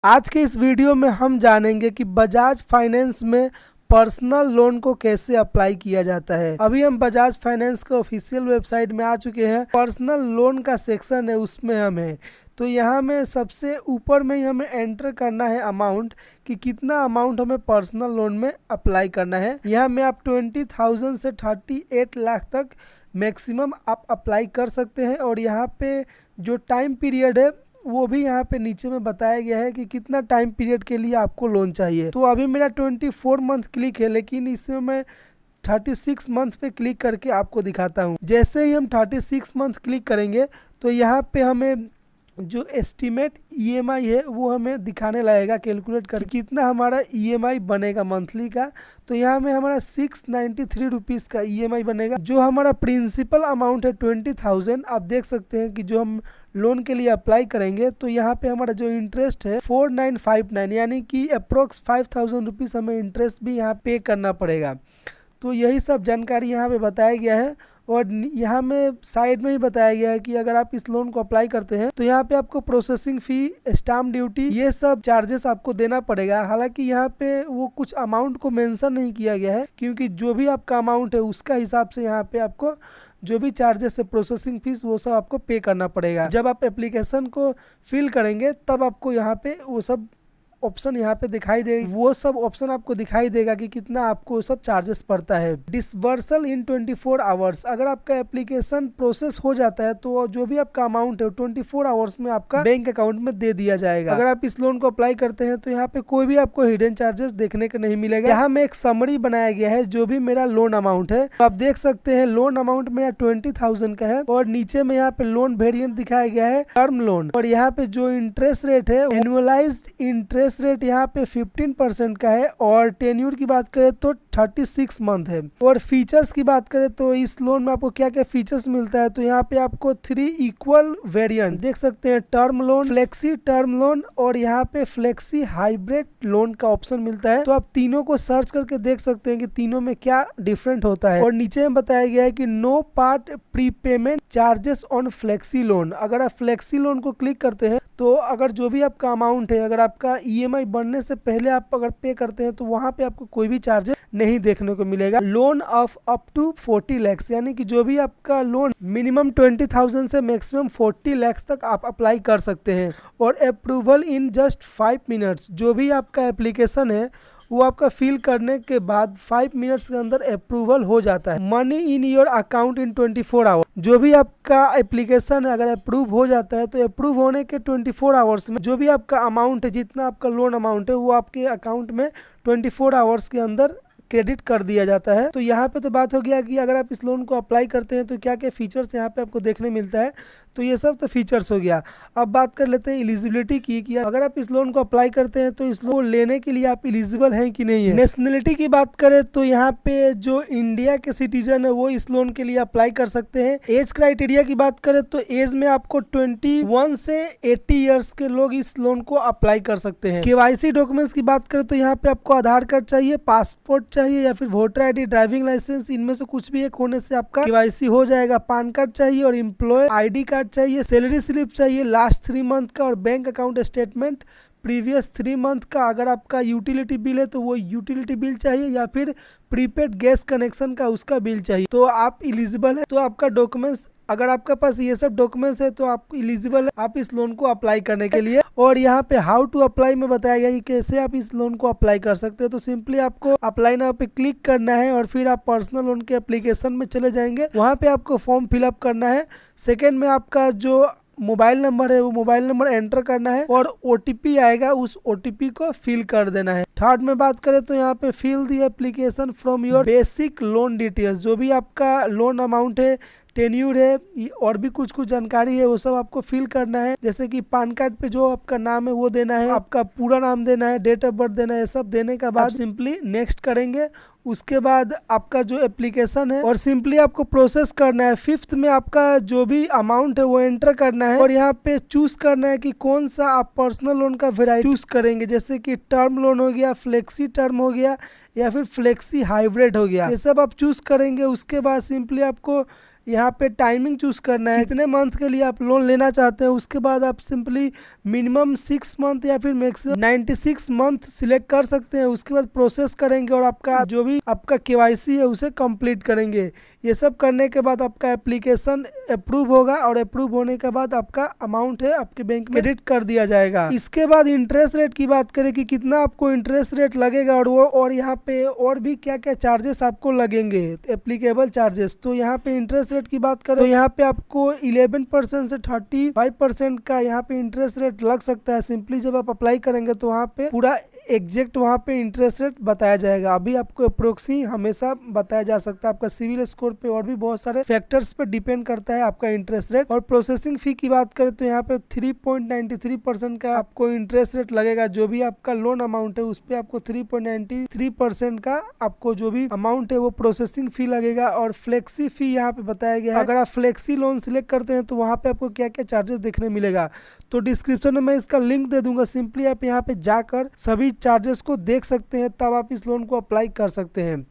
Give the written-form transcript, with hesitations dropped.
आज के इस वीडियो में हम जानेंगे कि बजाज फाइनेंस में पर्सनल लोन को कैसे अप्लाई किया जाता है। अभी हम बजाज फाइनेंस के ऑफिशियल वेबसाइट में आ चुके हैं। पर्सनल लोन का सेक्शन है, उसमें हम हैं। तो यहाँ में सबसे ऊपर में ही हमें एंटर करना है अमाउंट, कि कितना अमाउंट हमें पर्सनल लोन में अप्लाई करना है। यहाँ में आप 20,000 से 38 लाख तक मैक्सिमम आप अप्लाई कर सकते हैं। और यहाँ पे जो टाइम पीरियड है वो भी यहाँ पे नीचे में बताया गया है कि कितना टाइम पीरियड के लिए आपको लोन चाहिए। तो अभी मेरा 24 मंथ क्लिक है, लेकिन इसमें मैं 36 मंथ पे क्लिक करके आपको दिखाता हूँ। जैसे ही हम 36 मंथ क्लिक करेंगे तो यहाँ पे हमें जो एस्टिमेट ईएमआई है वो हमें दिखाने लगेगा, कैलकुलेट कर कितना हमारा ईएमआई बनेगा मंथली का। तो यहाँ में हमारा 693 रुपीज़ का ईएमआई बनेगा। जो हमारा प्रिंसिपल अमाउंट है 20,000, आप देख सकते हैं कि जो हम लोन के लिए अप्लाई करेंगे तो यहाँ पे हमारा जो इंटरेस्ट है 4959, यानी कि अप्रोक्स 5,000 रुपीज़ हमें इंटरेस्ट भी यहाँ पे करना पड़ेगा। तो यही सब जानकारी यहाँ पे बताया गया है। और यहाँ में साइड में ही बताया गया है कि अगर आप इस लोन को अप्लाई करते हैं तो यहाँ पे आपको प्रोसेसिंग फ़ी, स्टाम्प ड्यूटी, ये सब चार्जेस आपको देना पड़ेगा। हालांकि यहाँ पे वो कुछ अमाउंट को मेंशन नहीं किया गया है, क्योंकि जो भी आपका अमाउंट है उसका हिसाब से यहाँ पे आपको जो भी चार्जेस है, प्रोसेसिंग फीस, वो सब आपको पे करना पड़ेगा। जब आप एप्लीकेशन को फिल करेंगे तब आपको यहाँ पे वो सब ऑप्शन यहाँ पे दिखाई देगा। वो सब ऑप्शन आपको दिखाई देगा कि कितना आपको सब चार्जेस पड़ता है। डिसबर्सल इन 24 आवर्स, अगर आपका एप्लीकेशन प्रोसेस हो जाता है तो जो भी आपका अमाउंट है 24 आवर्स में आपका बैंक अकाउंट में दे दिया जाएगा। अगर आप इस लोन को अप्लाई करते हैं तो यहाँ पे कोई भी आपको हिडन चार्जेस देखने को नहीं मिलेगा। यहाँ में एक समरी बनाया गया है जो भी मेरा लोन अमाउंट है। तो आप देख सकते हैं लोन अमाउंट मेरा 20,000 का है। और नीचे में यहाँ पे लोन वेरिएंट दिखाया गया है टर्म लोन। और यहाँ पे जो इंटरेस्ट रेट है, एनुअलाइज्ड इंटरेस्ट रेट यहाँ पे 15% का है। और टेन्यूर की बात करें तो 36 मंथ है। और फीचर्स की बात करें तो इस लोन में आपको क्या क्या फीचर्स मिलता है, तो यहाँ पे आपको 3 इक्वल वेरिएंट देख सकते हैं, term loan, flexi term loan और यहाँ पे फ्लेक्सी हाइब्रिड लोन का ऑप्शन मिलता है। तो आप तीनों को सर्च करके देख सकते हैं कि तीनों में क्या डिफरेंट होता है। और नीचे में बताया गया है कि no part prepayment charges on flexi loan. अगर आप फ्लेक्सी लोन को क्लिक करते हैं तो अगर जो भी आपका अमाउंट है, अगर आपका ईएमआई बनने से पहले आप अगर पे करते हैं तो वहां पे आपको कोई भी चार्जेस नहीं देखने को मिलेगा। Loan of up to 40 lakhs, यानी कि जो भी आपका लोन मिनिमम 20,000 से मैक्सिमम 40 लैक्स तक आप अप्लाई कर सकते हैं। और अप्रूवल इन जस्ट 5 मिनट्स, जो भी आपका एप्लीकेशन है वो आपका फिल करने के बाद 5 मिनट्स के अंदर अप्रूवल हो जाता है। Money in your account in 24 hour, जो भी आपका एप्लीकेशन है अगर अप्रूव हो जाता है तो अप्रूव होने के 24 आवर्स में जो भी आपका अमाउंट है, जितना आपका लोन अमाउंट है, वो आपके अकाउंट में 24 आवर्स के अंदर क्रेडिट कर दिया जाता है। तो यहाँ पे तो बात हो गया कि अगर आप इस लोन को अप्लाई करते हैं तो क्या क्या फीचर्स यहाँ पे आपको देखने मिलता है। तो ये सब तो फीचर्स हो गया। अब बात कर लेते हैं एलिजिबिलिटी की, कि अगर आप इस लोन को अप्लाई करते हैं तो इस लोन लेने के लिए आप एलिजिबल हैं कि नहीं है। नेशनलिटी की बात करें तो यहाँ पे जो इंडिया के सिटीजन है वो इस लोन के लिए अप्लाई कर सकते हैं। एज क्राइटेरिया की बात करें तो एज में आपको 21 से 80 ईयर्स के लोग इस लोन को अप्लाई कर सकते हैं। केवाईसी डॉक्यूमेंट्स की बात करें तो यहाँ पे आपको आधार कार्ड चाहिए, पासपोर्ट चाहिए या फिर वोटर आईडी, ड्राइविंग लाइसेंस, इनमें से कुछ भी एक होने से आपका केवाईसी हो जाएगा। पैन कार्ड चाहिए और एम्प्लॉय आईडी कार्ड चाहिए, सैलरी स्लिप चाहिए लास्ट 3 मंथ का, और bank account statement previous 3 month का। अगर आपका यूटिलिटी बिल है तो वो यूटिलिटी बिल चाहिए, या फिर प्रीपेड गैस कनेक्शन का उसका बिल चाहिए। तो आप एलिजिबल है। तो आपका डॉक्यूमेंट्स, अगर आपके पास ये सब डॉक्यूमेंट्स है तो आप एलिजिबल है आप इस लोन को अप्लाई करने के लिए। और यहाँ पे हाउ टू अप्लाई में बताया गया कि कैसे आप इस लोन को अप्लाई कर सकते हैं। तो सिंपली आपको अप्लाई नाउ पे क्लिक करना है और फिर आप पर्सनल लोन के एप्लीकेशन में चले जाएंगे। वहाँ पे आपको फॉर्म फिलअप करना है। सेकेंड में आपका जो मोबाइल नंबर है वो मोबाइल नंबर एंटर करना है और ओटीपी आएगा, उस ओटीपी को फिल कर देना है। थर्ड में बात करें तो यहाँ पे fill the application from your basic loan details, जो भी आपका लोन अमाउंट है, टेन्यूर है और भी कुछ कुछ जानकारी है वो सब आपको फिल करना है। जैसे कि पैन कार्ड पे जो आपका नाम है वो देना है, आपका पूरा नाम देना है, डेट ऑफ बर्थ देना है। सब देने के बाद सिंपली नेक्स्ट करेंगे। उसके बाद आपका जो एप्लीकेशन है और सिंपली आपको प्रोसेस करना है। 5th में आपका जो भी अमाउंट है वो एंटर करना है और यहाँ पे चूज करना है कि कौन सा आप पर्सनल लोन का वेराइटी चूज करेंगे। जैसे कि टर्म लोन हो गया, फ्लेक्सी टर्म हो गया या फिर फ्लेक्सी हाइब्रिड हो गया, ये सब आप चूज करेंगे। उसके बाद सिंपली आपको यहाँ पे टाइमिंग चूज करना है, कितने मंथ के लिए आप लोन लेना चाहते हैं। उसके बाद आप सिंपली मिनिमम 6 मंथ या फिर मैक्सिमम 96 मंथ सिलेक्ट कर सकते हैं। उसके बाद प्रोसेस करेंगे और आपका जो भी आपका KYC है उसे कंप्लीट करेंगे। ये सब करने के बाद आपका एप्लीकेशन अप्रूव होगा और अप्रूव होने के बाद आपका अमाउंट है आपके बैंक में क्रेडिट कर दिया जाएगा। इसके बाद इंटरेस्ट रेट की बात करें कि कितना आपको इंटरेस्ट रेट लगेगा और यहाँ पे और भी क्या क्या चार्जेस आपको लगेंगे, एप्लीकेबल चार्जेस। तो यहाँ पे इंटरेस्ट रेट की बात करें तो यहाँ पे आपको 11% से 35% का यहाँ पे इंटरेस्ट रेट लग सकता है। सिंपली जब आप अप्लाई करेंगे तो वहाँ पे पूरा एग्जैक्ट वहाँ पे इंटरेस्ट रेट बताया जाएगा। अभी आपको अप्रोक्सी हमेशा बताया जा सकता है, आपका सिविल स्कोर पे और भी बहुत सारे फैक्टर्स पे डिपेंड करता है आपका इंटरेस्ट रेट। और प्रोसेसिंग फी की बात करें तो यहाँ पे 3.93% का आपको इंटरेस्ट रेट लगेगा। जो भी आपका लोन अमाउंट है उस पर आपको 3.93% का आपको जो भी अमाउंट है वो प्रोसेसिंग फी लगेगा। और फ्लेक्सी फी यहाँ पे बताया गया है, अगर आप फ्लेक्सी लोन सिलेक्ट करते हैं तो वहाँ पे आपको क्या क्या चार्जेस देखने मिलेगा। तो डिस्क्रिप्शन में मैं इसका लिंक दे दूंगा, सिंपली आप यहाँ पे जाकर सभी चार्जेस को देख सकते हैं, तब आप इस लोन को अप्लाई कर सकते हैं।